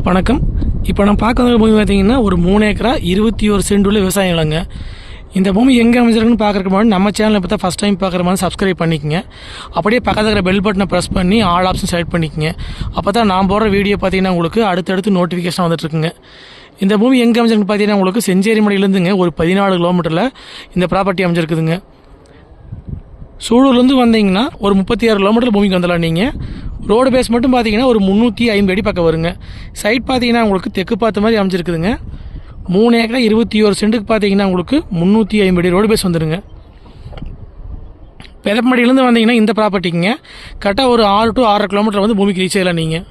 வணக்கம். இப்போ நான் பார்க்குற பூமி பார்த்தீங்கன்னா ஒரு 3 ஏக்கரா 21 சென்ட் உள்ள விவசாய நிலங்க. இந்த பூமி எங்கே அமைஞ்சிருக்குன்னு பார்க்குறதுக்கு முன்னாடி நம்ம சேனலை பார்த்தா ஃபஸ்ட் டைம் பார்க்குற மாதிரி சப்ஸ்கிரைப் பண்ணிக்கங்க. அப்படியே பக்கத்தில் இருக்கிற பெல் பட்டனை ப்ரெஸ் பண்ணி ஆல் ஆப்ஷன் செலக்ட் பண்ணிக்கங்க. அப்போ தான் நான் போடுற வீடியோ பார்த்தீங்கன்னா உங்களுக்கு அடுத்தடுத்து நோட்டிஃபிகேஷன் வந்துட்டுருக்குங்க. இந்த பூமி எங்கே அமைஞ்சிருக்குன்னு பார்த்தீங்கன்னா உங்களுக்கு செஞ்சேரிமலையிலேருந்துங்க ஒரு 14 கிலோமீட்டரில் இந்த ப்ராப்பர்ட்டி அமைஞ்சிருக்குதுங்க. சூலூர்லேருந்து வந்தீங்கன்னா ஒரு 36 கிலோமீட்டர் பூமிக்கு வந்துடலாம். நீங்கள் ரோடு பேஸ் மட்டும் பார்த்தீங்கன்னா ஒரு 350 அடி பக்கம் வருங்க. சைட் பார்த்தீங்கன்னா உங்களுக்கு தெற்கு பார்த்த மாதிரி அமைஞ்சிருக்குதுங்க. 3 ஏக்கரா 21 சென்ட்டுக்கு பார்த்தீங்கன்னா உங்களுக்கு 350 அடி ரோடு பேஸ் வந்துடுங்க. பெதப்பமடியிலேருந்து வந்தீங்கன்னா இந்த ப்ராப்பர்ட்டிக்குங்க கரெக்டாக ஒரு 6 to 6.5 கிலோமீட்டர் வந்து பூமிக்கு ரீச் ஆகலாம். நீங்கள்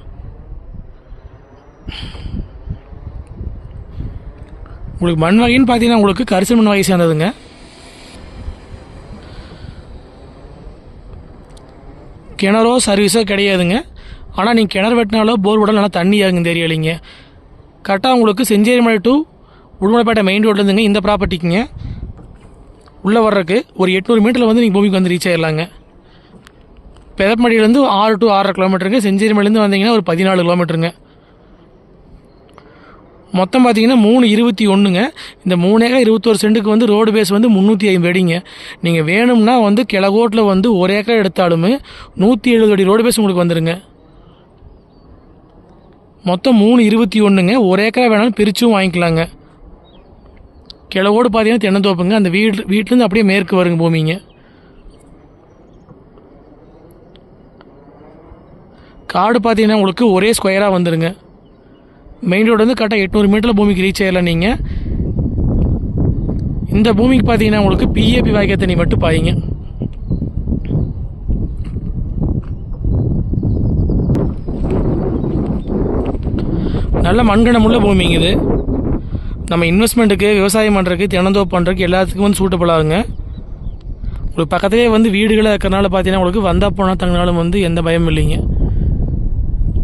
உங்களுக்கு மண் வகைன்னு பார்த்தீங்கன்னா உங்களுக்கு கரிசல் மண் வகை சேர்ந்ததுங்க. கிணறோ சர்வீஸோ கிடையாதுங்க. ஆனால் நீங்கள் கிணறு வெட்டினாலோ போர் விட நல்லா தண்ணி ஆகுங்க தெரியலைங்க. கரெக்டாக உங்களுக்கு செஞ்சேரிமலை டு உடுமலைப்பேட்டை மெயின் ரோட்லேருந்துங்க இந்த ப்ராப்பர்ட்டிக்குங்க உள்ளே வர்றதுக்கு ஒரு 800 மீட்டரில் வந்து நீங்கள் பூமிக்கு வந்து ரீச் ஆகிடலாங்க. பெதப்பமடியிலேருந்து 6 to 6.5 கிலோமீட்டருங்க. செஞ்சேரிமலையிலேருந்து வந்தீங்கன்னா ஒரு 14 கிலோமீட்டருங்க. மொத்தம் பார்த்தீங்கன்னா 321ங்க. இந்த 3 ஏக்கரா 21 சென்ட்டுக்கு வந்து ரோடு பேஸ் வந்து 350 அடிங்க. நீங்கள் வேணும்னா வந்து கிழக்கோட்டில் வந்து 1 ஏக்கரா எடுத்தாலுமே 170 அடி ரோடு பேஸ் உங்களுக்கு வந்துடுங்க. மொத்தம் 321ங்க. 1 ஏக்கரா வேணாலும் பிரிச்சும் வாங்கிக்கலாங்க. கிழக்கோடு பார்த்தீங்கன்னா தென்னந்தோப்புங்க. அந்த வீட்டிலேருந்து அப்படியே மேற்கு வருங்க பூமிங்க. காடு பார்த்தீங்கன்னா உங்களுக்கு ஒரே ஸ்கொயராக வந்துடுங்க. மெயின் ரோடு வந்து கரெக்டாக 800 மீட்டரில் பூமிக்கு ரீச் ஆகலாம். நீங்கள் இந்த பூமிக்கு பார்த்தீங்கன்னா உங்களுக்கு பிஏபி வாய்க்கால் தண்ணி மட்டும் பாயிங்க. நல்ல மண்கணமுள்ள பூமிங்க இது. நம்ம இன்வெஸ்ட்மெண்ட்டுக்கு, விவசாயம் பண்ணுறதுக்கு, தினந்தோப்பு பண்ணுறதுக்கு எல்லாத்துக்கும் வந்து சூட்டபிள் ஆகுங்க. உங்களுக்கு பக்கத்துலேயே வந்து வீடுகளாக இருக்கிறனால பார்த்தீங்கன்னா உங்களுக்கு வந்தால் போனால் தங்கினாலும் வந்து எந்த பயமும் இல்லைங்க.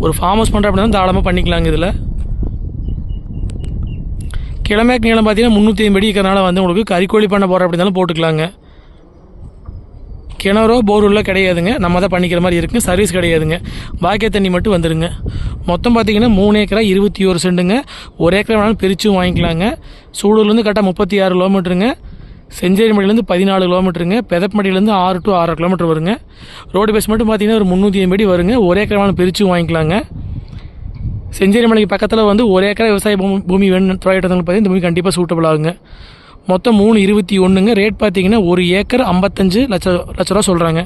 ஒரு ஃபார்ம் ஹவுஸ் பண்ணுற அப்படின்னா தாராளமாக பண்ணிக்கலாங்க. இதில் கிழமேக்கு நீளம் பார்த்தீங்கன்னா 350 அடி இருக்கிறனால வந்து உங்களுக்கு கறிக்கோழி பண்ண போகிற அப்படி இருந்தாலும் போட்டுக்கலாங்க. கிணறோ போர்வெல்ல கிடையாதுங்க. நம்ம தான் பண்ணிக்கிற மாதிரி இருக்குங்க. சர்வீஸ் கிடையாதுங்க. வாய்க்கால் தண்ணி மட்டும் வந்துடுங்க. மொத்தம் பார்த்தீங்கன்னா 3 ஏக்கரா 21 சென்ட்டுங்க. 1 ஏக்கரா வேணாலும் பிரிச்சும் வாங்கிக்கலாங்க. சூலூர்லேருந்து கரெக்டாக 36 கிலோமீட்டருங்க. செஞ்சேரிமலையிலேருந்து 14 கிலோமீட்டருங்க. பெதப்பமடியிலேருந்து 6 to 6.5 கிலோமீட்டர் வருங்க. ரோடு பேஸ் மட்டும் பார்த்தீங்கன்னா ஒரு 350 அடி வருங்க. 1 ஏக்கரா வேணாலும் பிரிச்சும் வாங்கிக்கலாங்க. செஞ்சேரிமலைக்கு பக்கத்தில் வந்து 1 ஏக்கரா விவசாய பூமி வேணும் ப்ராஜெக்ட் பார்த்தீங்கன்னா இந்த பூமி கண்டிப்பாக சூட்டபிள் ஆகுங்க. மொத்தம் 321ங்க. ரேட் பார்த்தீங்கன்னா 1 ஏக்கர் 55 லட்ச ரூபா சொல்கிறாங்க.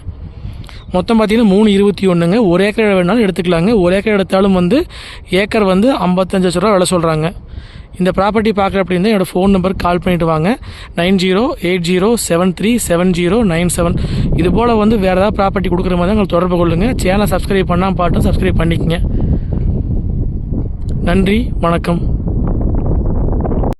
மொத்தம் பார்த்தீங்கன்னா 321ங்க. 1 ஏக்கர் வேணாலும் எடுத்துக்கலாங்க. 1 ஏக்கர் எடுத்தாலும் வந்து ஏக்கர் வந்து 55 லட்ச ரூபா விலை சொல்கிறாங்க. இந்த ப்ராப்பர்ட்டி பார்க்குற அப்படின்னா என்னோடய ஃபோன் நம்பருக்கு கால் பண்ணிவிட்டு வாங்க. 9080737097. இது போல் வந்து வேறு ஏதாவது ப்ராப்பர்ட்டி கொடுக்குற மாதிரி தான் உங்களுக்கு தொடர்பு கொள்ளுங்கள். சேனலை சப்ஸ்கிரைப் பண்ணாமல் பாட்டும் சப்ஸ்கிரைப் பண்ணிக்கங்க. நன்றி, வணக்கம்.